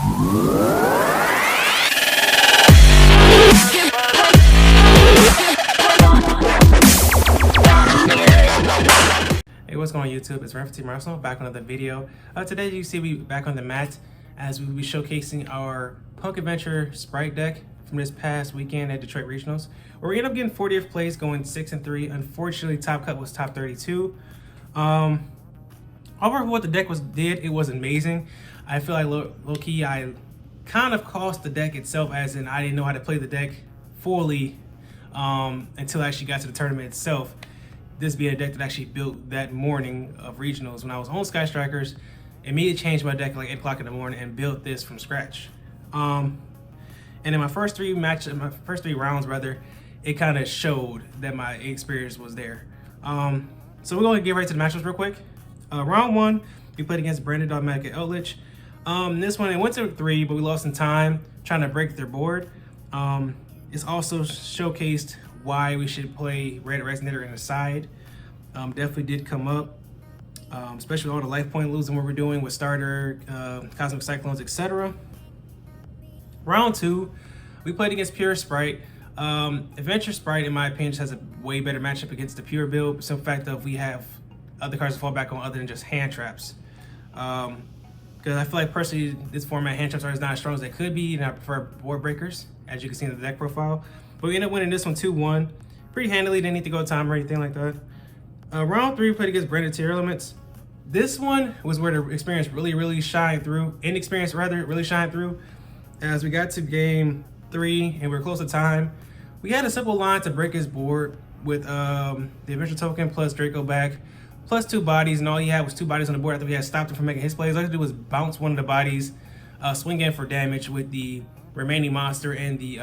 Hey, what's going on YouTube? It's Reference Team Arsenal back with another video. Today you see we back on the mat as we will be showcasing our Punk Adventure Spright deck from this past weekend at Detroit Regionals, where we ended up getting 40th place, going 6-3. Unfortunately, top cut was top 32. Overall, what the deck did, it was amazing. I feel like low key, I kind of cost the deck itself, as in I didn't know how to play the deck fully until I actually got to the tournament itself. This being a deck that I actually built that morning of regionals when I was on Sky Strikers. Immediately changed my deck like 8 o'clock in the morning and built this from scratch. And in my first three rounds rather, it kind of showed that my experience was there. So we're gonna get right to the matchups real quick. Round one, we played against Brandon Dogmatic at Eldritch. This one, it went to 3, but we lost some time trying to break their board. It's also showcased why we should play Red Resonator in the side. Definitely did come up, especially with all the life point losing what we're doing with starter, Cosmic Cyclones, etc. Round two, we played against Pure Spright. Adventure Spright, in my opinion, just has a way better matchup against the Pure build. Some fact that we have other cards to fall back on other than just hand traps. Because I feel like personally, this format, hand traps are not as strong as they could be, and I prefer board breakers, as you can see in the deck profile. But we ended up winning this one 2-1. Pretty handily, didn't need to go time or anything like that. Round three, we played against Branded Tier Elements. This one was where the experience really shined through. Inexperience rather, really shined through. As we got to game 3 and we were close to time, we had a simple line to break his board with the Adventure Token plus Draco back, plus 2 bodies, and all he had was 2 bodies on the board after we had stopped him from making his plays. All he had to do was bounce one of the bodies, swing in for damage with the remaining monster and the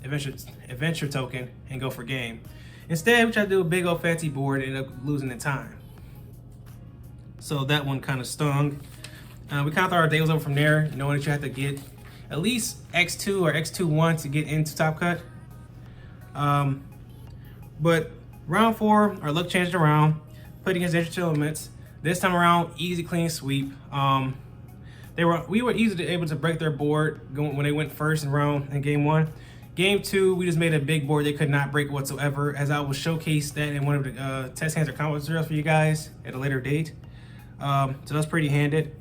Adventure Token, and go for game. Instead, we tried to do a big old fancy board and ended up losing the time. So that one kind of stung. We kind of thought our day was over from there, knowing that you have to get at least X2 or X2-1 to get into top cut. But round 4, our luck changed around. Played against Untitled Elements. This time around, easy clean sweep. We were easily able to break their board when they went first in game 1. Game 2, we just made a big board they could not break whatsoever, as I will showcase that in one of the test hands or combo materials for you guys at a later date. So that's pretty handed.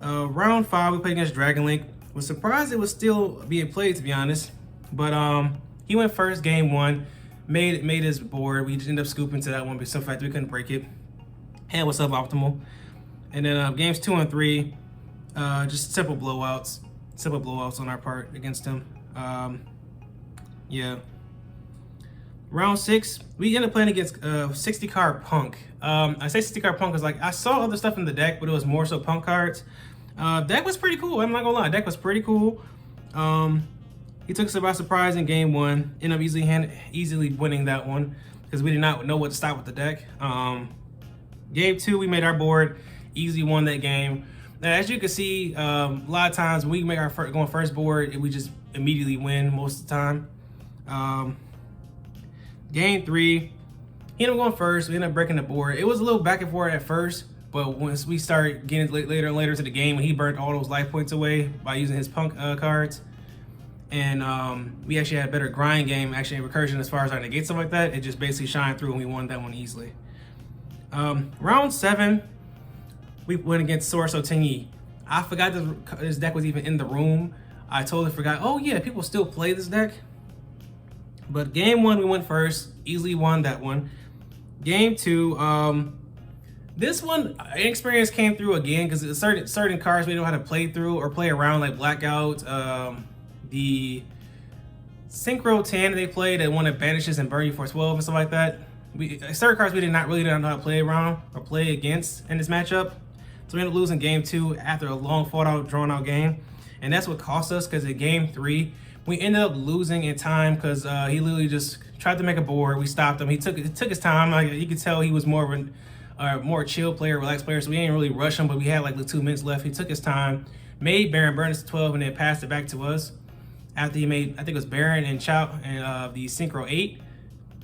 Round 5, we played against Dragon Link. Was surprised it was still being played, to be honest. But he went first game 1, made his board. We just ended up scooping to that one, but some fact we couldn't break it. Hand was suboptimal. And then games 2 and 3, just simple blowouts on our part against him. Yeah. Round 6, we ended up playing against 60 card Punk. I say 60 card Punk because like I saw other stuff in the deck, but it was more so Punk cards. Deck was pretty cool. I'm not gonna lie, deck was pretty cool. He took us by surprise in game 1. Ended up easily winning that one because we did not know what to stop with the deck. Game 2, we made our board, easily won that game. Now, as you can see, a lot of times when we make our going first board, we just immediately win most of the time. Game 3, he ended up going first. We ended up breaking the board. It was a little back and forth at first, but once we started getting later and later into the game, when he burnt all those life points away by using his Punk cards, and we actually had a better grind game, actually recursion as far as our negate stuff like that, it just basically shined through and we won that one easily. Round 7, we went against Source Otinyi. I forgot this deck was even in the room. I totally forgot. Oh yeah, people still play this deck. But game 1, we went first, easily won that one. Game 2, this one, inexperience came through again because certain cards we don't know how to play through or play around, like Blackout, the Synchro 10 they played that one that banishes and burn you for 12 and stuff like that. Certain cards we did not really know how to play around or play against in this matchup. So we ended up losing game 2 after a long drawn out game. And that's what cost us, because in game 3, we ended up losing in time because he literally just tried to make a board. We stopped him. He took his time. Like, you could tell he was more of a more chill player, relaxed player. So we didn't really rush him, but we had like 2 minutes left. He took his time, made Baron burn us to 12, and then passed it back to us. After he made, I think it was Baron and Chow and the Synchro 8.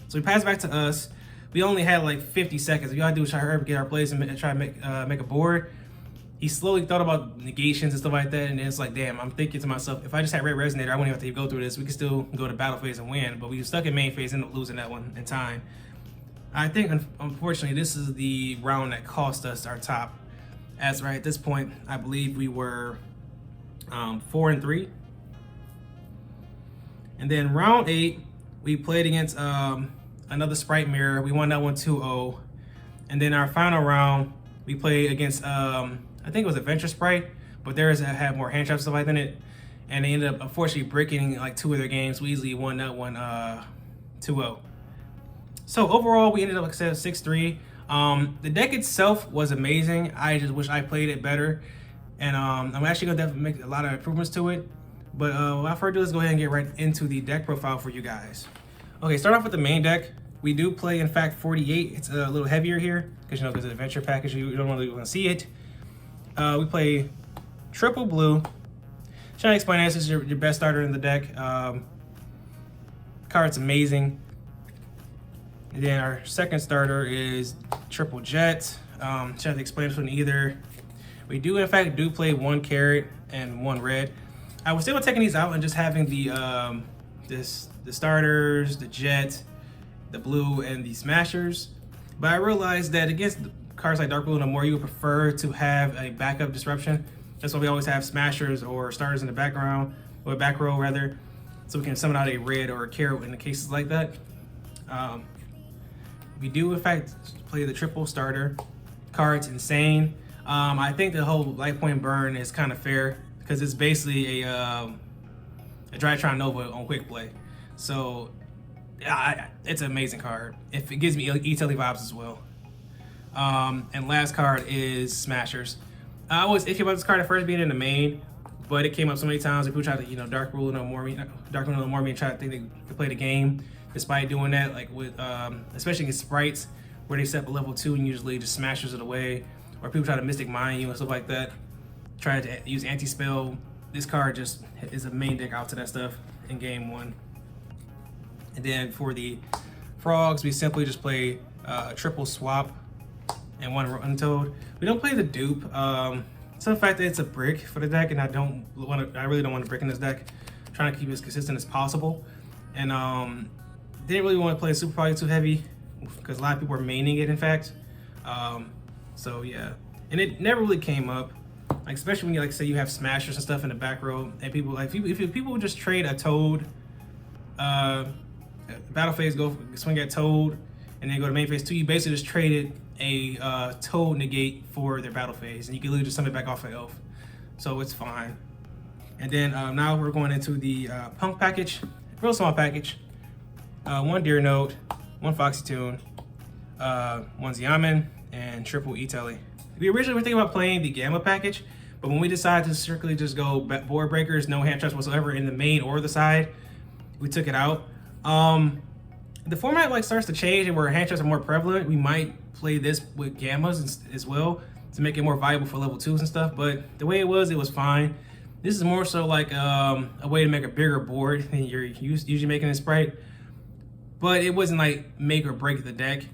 So he passed back to us. We only had like 50 seconds. We gotta do is try to get our plays and try to make a board. he slowly thought about negations and stuff like that, and then it's like, damn, I'm thinking to myself, if I just had Red Resonator, I wouldn't have to go through this. We could still go to battle phase and win, but we were stuck in main phase and ended up losing that one in time. I think, unfortunately, this is the round that cost us our top. As right at this point, I believe we were 4-3. And then round 8, we played against another Spright mirror. We won that one 2-0. And then our final round, we played against I think it was Adventure Spright, but theirs had more hand trap stuff like that in it. And they ended up unfortunately breaking like 2 of their games. We easily won that one 2-0. So overall, we ended up, like I said, 6-3. The deck itself was amazing. I just wish I played it better. And I'm actually gonna definitely make a lot of improvements to it. But without further ado, let's go ahead and get right into the deck profile for you guys. Okay, start off with the main deck. We do play, in fact, 48. It's a little heavier here because, you know, there's an adventure package. You don't really want to see it. We play triple blue. Trying to explain this is your best starter in the deck. Card's amazing. And then our second starter is triple jet. Trying to explain this one either. We do, in fact, play 1 carrot and 1 red. I was still taking these out and just having the starters, the jet, the blue, and the smashers. But I realized that against cards like dark blue and more, you would prefer to have a backup disruption. That's why we always have smashers or starters in the background, or back row rather, so we can summon out a red or a carrot in the cases like that. We do, in fact, play the triple starter. Card's insane. I think the whole life point burn is kind of fair because it's basically a Drytron Nova on quick play. So it's an amazing card. It gives me E-Telly vibes as well. And last card is Smashers. I was iffy about this card at first being in the main, but it came up so many times. People try to, you know, dark rule no more me, and try to think they could play the game. Despite doing that, like with especially against Sprites, where they set up a level 2 and usually just Smashers it away, or people try to Mystic Mine you and stuff like that. Try to use anti-spell. This card just is a main deck out to that stuff in game 1. And then for the frogs, we simply just play a triple swap and 1 Untold. We don't play the dupe. So the fact that it's a brick for the deck, and I really don't want to brick in this deck. I'm trying to keep it as consistent as possible. And didn't really want to play super probably too heavy because a lot of people are maining it, in fact. So yeah, and it never really came up. Like especially when you like say you have smashers and stuff in the back row, and people like if people would just trade a Toad, battle phase go swing at Toad, and then go to main phase 2, you basically just traded a Toad negate for their battle phase, and you can literally just summon it back off of Elf, so it's fine. And then now we're going into the Punk package, real small package. 1 Deer Note, 1 Foxy Tune, 1 Xiamen, and triple E-Telly. We originally were thinking about playing the Gamma package, but when we decided to strictly just go board breakers, no hand traps whatsoever in the main or the side, we took it out. The format like starts to change, and where hand traps are more prevalent, we might play this with Gammas as well to make it more viable for level 2s and stuff. But the way it was fine. This is more so like a way to make a bigger board than you're usually making in Spright. But it wasn't like make or break the deck.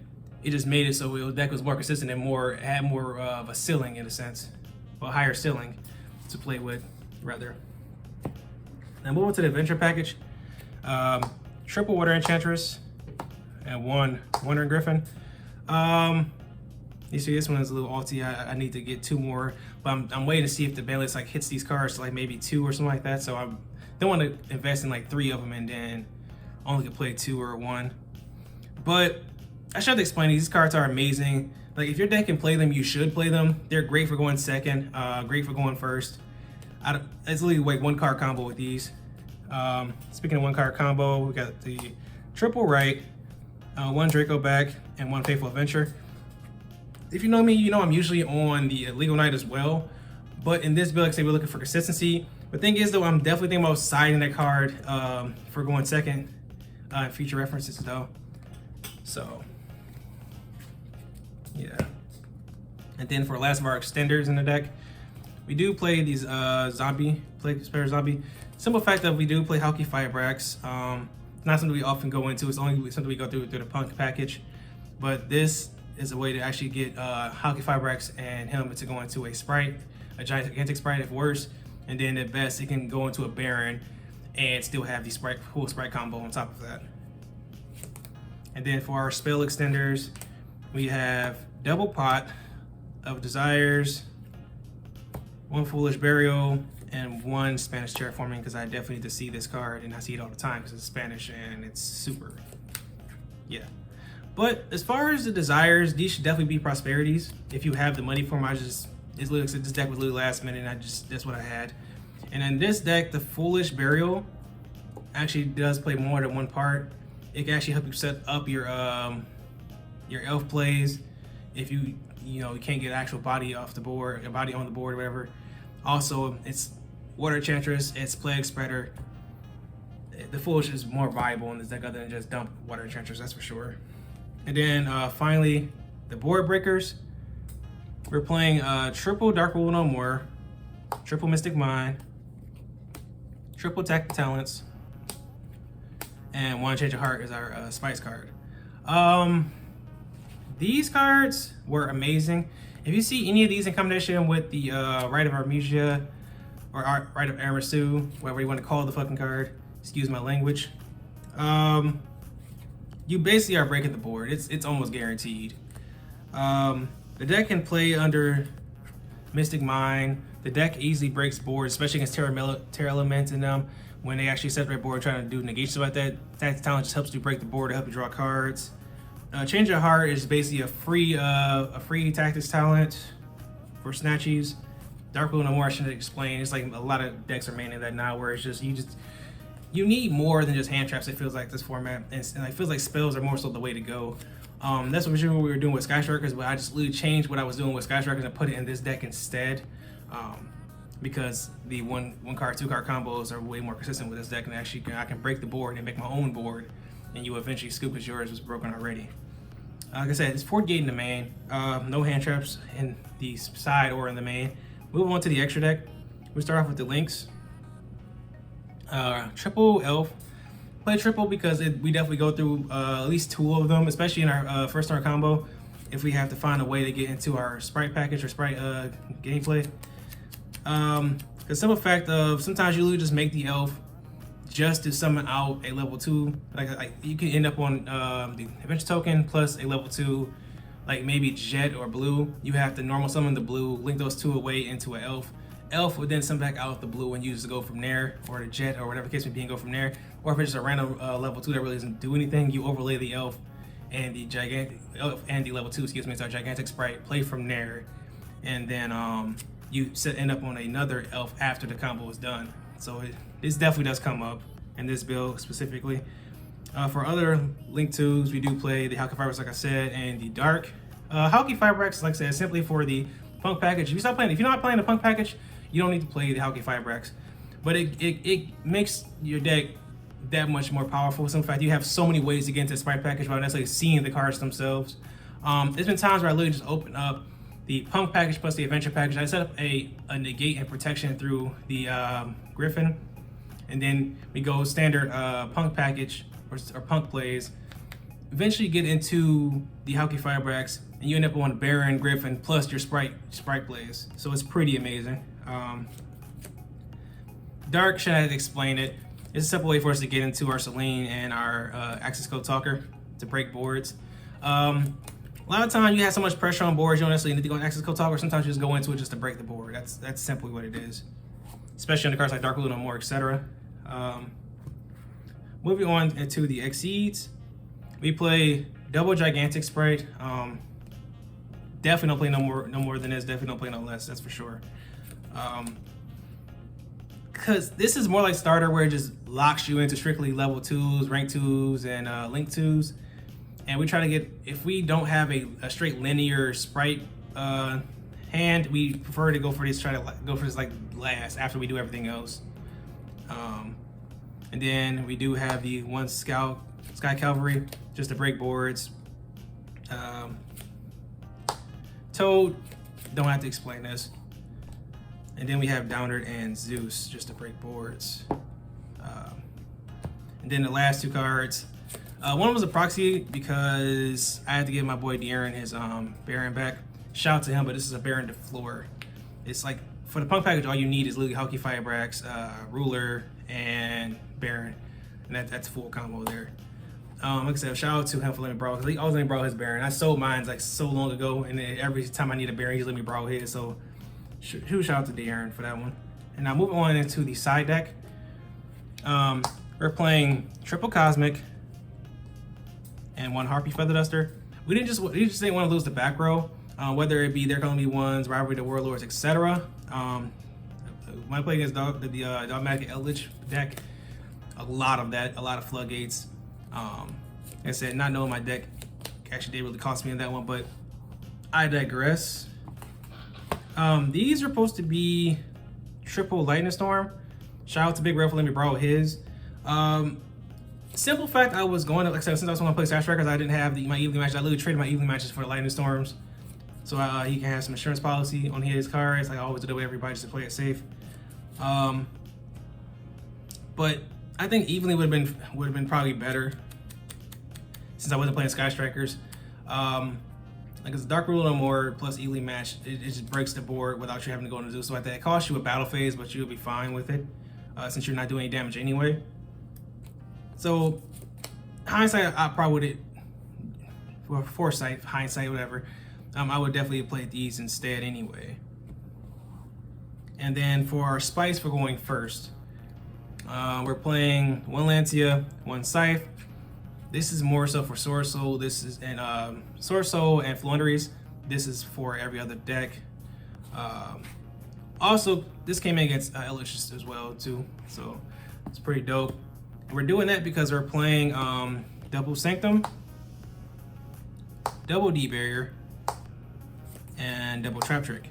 It just made it so the deck was more consistent and had more of a ceiling in a sense, a higher ceiling to play with, rather. Now moving to the adventure package, triple Water Enchantress and 1 Wandering Griffin. You see this one is a little alty. I need to get 2 more, but I'm waiting to see if the balance like hits these cards to like maybe 2 or something like that. So I don't want to invest in like 3 of them and then only can play 2 or 1. But I should have to explain these cards are amazing. Like if your deck can play them, you should play them. They're great for going second, great for going first. It's literally like 1 card combo with these. Speaking of 1 card combo, we got the triple right, 1 Draco back, and 1 Faithful Adventure. If you know me, you know I'm usually on the Legal Knight as well. But in this build, like I say, we're looking for consistency. The thing is though, I'm definitely thinking about siding that card for going second in future references though. So yeah. And then for last of our extenders in the deck, we do play these spare zombie. Simple fact that we do play Halki Firebrax. Not something we often go into. It's only something we go through the Punk package. But this is a way to actually get Halki Firebrax and him to go into a Spright. a gigantic Spright if worse, and then at best it can go into a Baron and still have the Spright full Spright combo on top of that. And then for our spell extenders, we have double pot of Desires, 1 Foolish Burial, and 1 Spanish Terraforming, because I definitely need to see this card, and I see it all the time because it's Spanish and it's super, yeah. But as far as the Desires, these should definitely be Prosperities if you have the money for them. This deck was literally last minute, and that's what I had. And in this deck, the Foolish Burial actually does play more than one part. It can actually help you set up your elf plays if you can't get actual body off the board, a body on the board or whatever. Also, it's Water Enchantress, it's Plague Spreader. The Foolish is more viable in this deck other than just dump Water Enchantress, that's for sure. And then finally, the Board Breakers. We're playing triple Dark Rule No More, triple Mystic Mind, triple Tactic Talents, and 1 Change of Heart is our Spice card. These cards were amazing. If you see any of these in combination with the Rite of Armesia or Rite of Arasu, whatever you want to call the fucking card, excuse my language, you basically are breaking the board. It's almost guaranteed. The deck can play under Mystic Mind. The deck easily breaks boards, especially against Terra Element in them. When they actually separate board trying to do negations like that, Tactic Talent just helps you break the board to help you draw cards. Change of Heart is basically a free Tactics Talent for Snatchies. Dark Rule No More I shouldn't explain. It's like a lot of decks are mainly that now, where it's just you need more than just hand traps. It feels like this format, and it feels like spells are more so the way to go. That's what we were doing with Sky Strikers, but I just literally changed what I was doing with Sky Strikers and put it in this deck instead. Because the one card, 2 card combos are way more consistent with this deck, and actually I can break the board and make my own board, and you eventually scoop because yours was broken already. Like I said, it's 48 in the main, no hand traps in the side or in the main. Move on to the extra deck. We start off with the links. Triple Elf. Play triple because we definitely go through at least 2 of them, especially in our first turn combo, if we have to find a way to get into our Spright package or Spright gameplay. The simple fact of sometimes you literally just make the elf just to summon out a level 2. Like you can end up on the adventure token plus a level 2, like maybe Jet or Blue. You have to normal summon the Blue, link those 2 away into an elf. Elf would then summon back out the Blue and use to go from there, or the Jet or whatever case may be and go from there. Or if it's just a random level 2 that really doesn't do anything, you overlay the elf and the level 2, excuse me, it's our gigantic Spright, play from there, and then you end up on another elf after the combo is done. So this definitely does come up in this build specifically. For other Link 2s, we do play the Halki Firebrax, like I said, and the Dark. Halki Firebrax, like I said, is simply for the Punk package. If you're not playing the Punk package, you don't need to play the Halki Firebrax. But it makes your deck that much more powerful. So in fact, you have so many ways to get into the Spright package without necessarily seeing the cards themselves. There's been times where I literally just open up the Punk package plus the Adventure package. I set up a negate and protection through the Griffin, and then we go standard Punk package or Punk plays. Eventually get into the Halki Firebrax, and you end up on Baron, Griffin, plus your Spright plays. So it's pretty amazing. Dark, should I explain it? It's a simple way for us to get into our Selene and our Access Code Talker to break boards. A lot of times you have so much pressure on boards, you don't necessarily need to go on Access Code Talker. Sometimes you just go into it just to break the board. That's simply what it is. Especially on the cards like Dark Rule No More, etc. Moving on into the Exceeds. We play double gigantic Spright. Definitely don't play no more than this. Definitely don't play no less. That's for sure. Because this is more like starter, where it just locks you into strictly level 2s, rank 2s, and link 2s. And we try to get, if we don't have a straight linear Spright hand, we prefer to go for this. Try to go for this like last after we do everything else. And then we do have the 1 Sky Cavalry just to break boards. Toad, don't have to explain this. And then we have Downard and Zeus just to break boards. And then the last 2 cards. One was a proxy because I had to give my boy De'Aaron his Baron back. Shout out to him, but this is a Baron to floor. It's like for the punk package, all you need is literally Hulky Firebrax, Ruler, and Baron, and that's full combo there. Like I said, shout out to him for letting me borrow, because he always let me borrow his Baron. I sold mine like so long ago, and then every time I need a Baron, he's let me borrow his. So huge shout out to Darren for that one. And now moving on into the side deck, we're playing triple Cosmic and one Harpy Feather Duster. We just didn't want to lose the back row, whether it be They're Gonna Be Ones, Rivalry the Warlords, etc. When I play against the Dogmatic Eldritch deck, a lot of that, a lot of Floodgates. Like I said, not knowing my deck actually did really cost me in that one, but I digress. These are supposed to be triple Lightning Storm. Shout out to Big Red for letting me borrow his. Simple fact, I was going to, like I said, since I was going to play Star Strikers, I didn't have my evening matches. I literally traded my evening matches for the Lightning Storms, so he can have some insurance policy on his cards. Like I always do with everybody, just to play it safe. But I think evenly would have been probably better, since I wasn't playing Sky Strikers. Like it's Dark Rule No More plus evenly match, it just breaks the board without you having to go into Zeus like that. It costs you a battle phase, but you'll be fine with it, since you're not doing any damage anyway. So, hindsight, I probably would, or foresight, hindsight, whatever, I would definitely have played these instead anyway. And then for our spice for going first, we're playing one Lancia, one Scythe. This is more so for Sword Soul. This is Sword Soul and Floowandereeze. This is for every other deck. Also, this came in against Eldritch as well too, so it's pretty dope. We're doing that because we're playing double Sanctum, double D-Barrier, and double Trap Trick.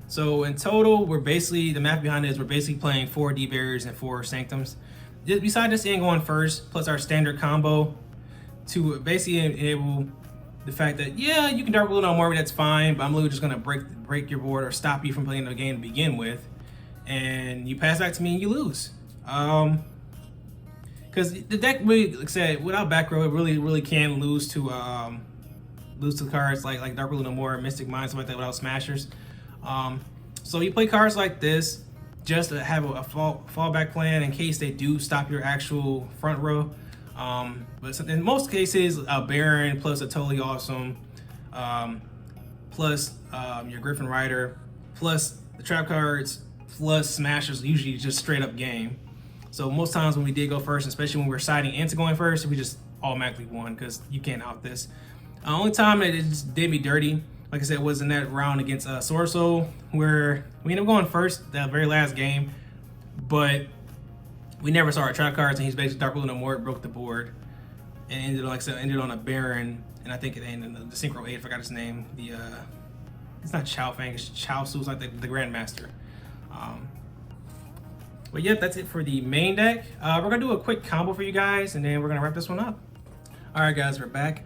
So in total, we're basically, the math behind it is we're basically playing 4 D-Barriers and 4 Sanctums. Besides this end going first, plus our standard combo, to basically enable the fact that, yeah, you can Dark Rule No More, that's fine, but I'm literally just gonna break your board or stop you from playing the game to begin with, and you pass back to me and you lose. Because the deck really, like I said, without back row, it really can lose to cards like Dark Rule No More, Mystic Mind, stuff like that without Smashers. So you play cards like this just to have a fallback plan in case they do stop your actual front row. But in most cases, a Baron plus a totally awesome, plus your Griffin Rider, plus the trap cards, plus Smashers, usually just straight up game. So most times when we did go first, especially when we were siding into going first, we just automatically won because you can't out this. The only time that it just did me dirty, like I said, was in that round against Sword Soul, where we ended up going first that very last game, but we never saw our trap cards, and he's basically Dark Rule No More, broke the board, and ended, like I said, ended on a Baron, and I think it ended in the Synchro 8, I forgot his name. It's not Chow Fang, it's Chow Su's like the Grandmaster. But yeah, that's it for the main deck. We're gonna do a quick combo for you guys, and then we're gonna wrap this one up. All right, guys, we're back.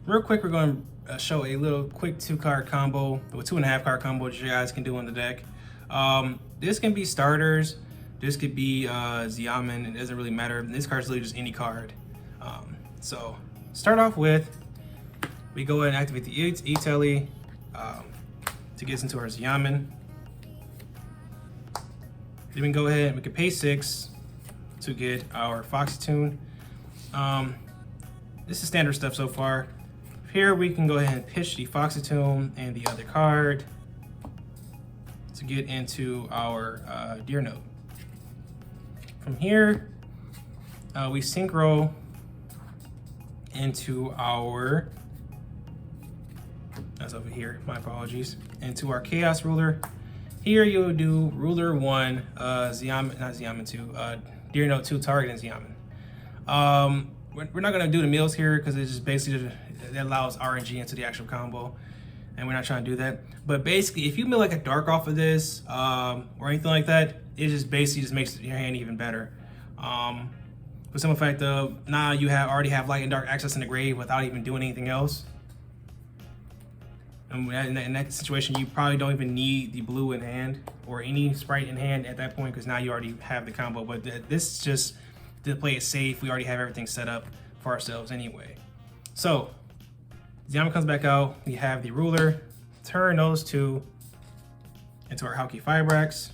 Real quick, we're going to show a little quick 2-card combo, or 2.5 card combo that you guys can do on the deck. This can be starters. This could be Xiamen. It doesn't really matter. This card's literally just any card. So start off with, we go ahead and activate the E-Telly to get us into our Xiamen. Then we can go ahead and we can pay 6 to get our Foxy Tune. This is standard stuff so far. Here we can go ahead and pitch the Foxy Tune and the other card to get into our Deer Note. From here, we synchro into our, that's over here, my apologies, into our Chaos Ruler. Here you'll do Ruler 1, Xiamen, not Xiamen 2, Deer Note 2 targeting Xiamen. We're not gonna do the mills here because it's just basically, it allows RNG into the actual combo, and we're not trying to do that. But basically, if you mill like a dark off of this, or anything like that, it just basically just makes your hand even better. For some effect of, now you already have light and dark access in the grave without even doing anything else. And in that situation, you probably don't even need the blue in hand or any Spright in hand at that point, because now you already have the combo. But this is just to play it safe. We already have everything set up for ourselves anyway. So Xiamen comes back out. We have the ruler. Turn those two into our Halki Fibrax.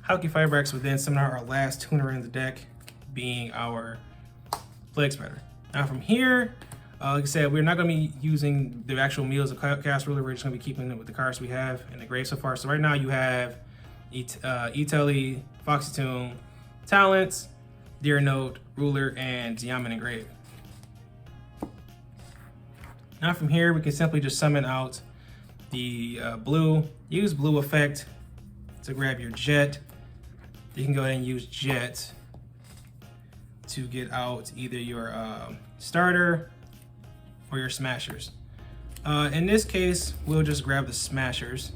Halki Fibrax would then summon out our last tuner in the deck, being our Plague Spreader. Now from here, like I said, we're not going to be using the actual Meals of Chaos Ruler. We're just going to be keeping it with the cards we have in the grave so far. So right now you have Itelli, Foxy Tomb, Talents, Deer Note, Ruler, and Yaman and Grave. Now from here, we can simply just summon out the blue. Use blue effect to grab your Jet. You can go ahead and use Jet to get out either your starter or your smashers. In this case, we'll just grab the smashers.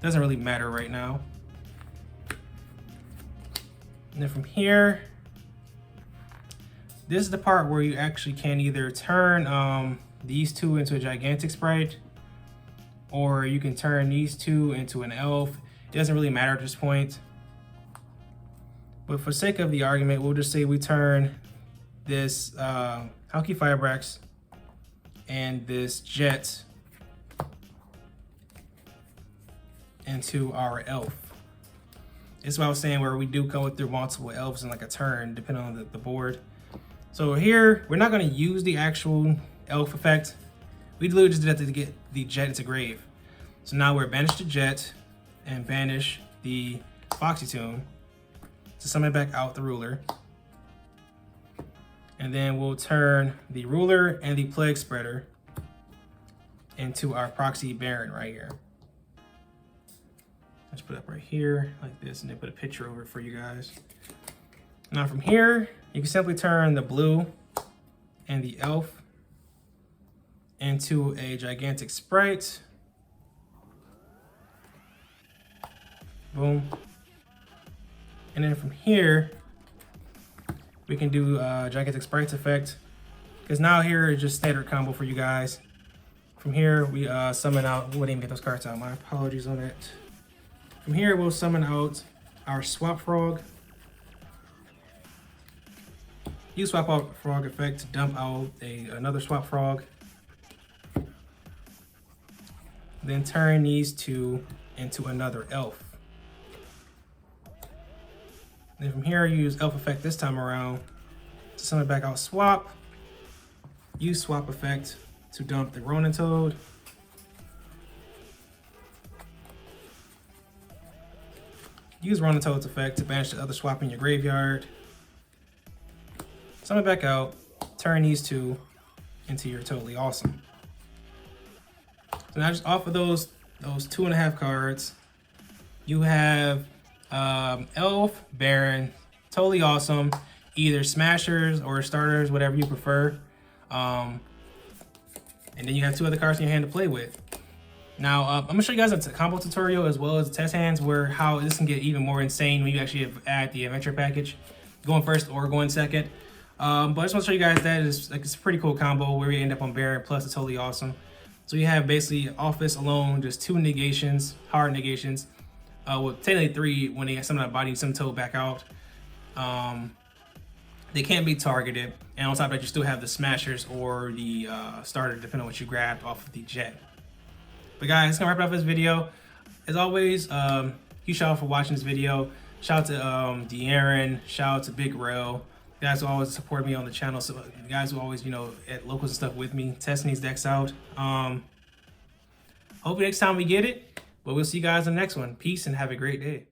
Doesn't really matter right now. And then from here, this is the part where you actually can either turn these two into a gigantic Spright, or you can turn these two into an elf. It doesn't really matter at this point. But for sake of the argument, we'll just say we turn this Halki Fibrax and this Jet into our elf. This is what I was saying, where we do go through multiple elves in like a turn, depending on the board. So here, we're not going to use the actual elf effect. We literally just did that to get the Jet into grave. So now we're banish the Jet and banish the Foxy Tomb to summon back out the Ruler. And then we'll turn the Ruler and the Plague Spreader into our Proxy Baron right here. Let's put it up right here like this, and then put a picture over it for you guys. Now from here, you can simply turn the blue and the elf into a gigantic Spright. Boom. And then from here, we can do gigantic Sprites effect, because now here is just standard combo for you guys. From here, we summon out, we wouldn't even get those cards out, my apologies on that. From here, we'll summon out our Swap Frog. Use Swap Out Frog effect to dump out another Swap Frog. Then turn these two into another elf. Then from here, use elf effect this time around to summon back out Swap. Use Swap effect to dump the Ronin Toad. Use Ronin Toad's effect to banish the other swap in your graveyard. Summon back out, turn these two into your Totally Awesome. So now just off of those 2.5 cards, you have Elf, Baron, Totally Awesome, either Smashers or Starters, whatever you prefer. And then you have 2 other cards in your hand to play with. Now, I'm gonna show you guys a combo tutorial as well as test hands where how this can get even more insane when you actually add the adventure package, going first or going second. But I just want to show you guys that it's a pretty cool combo where we end up on Baron plus it's Totally Awesome. So you have basically Office alone, just 2 negations, hard negations. Well, technically 3 when they summon that body, some toad back out. They can't be targeted, and on top of that, you still have the Smashers or the Starter, depending on what you grabbed off of the Jet. But guys, that's gonna wrap it up this video. As always, huge shout out for watching this video. Shout out to De'Aaron, shout out to Big Rail. You guys will always support me on the channel. So you guys will always, at locals and stuff with me, testing these decks out. Hopefully next time we get it. But we'll see you guys in the next one. Peace and have a great day.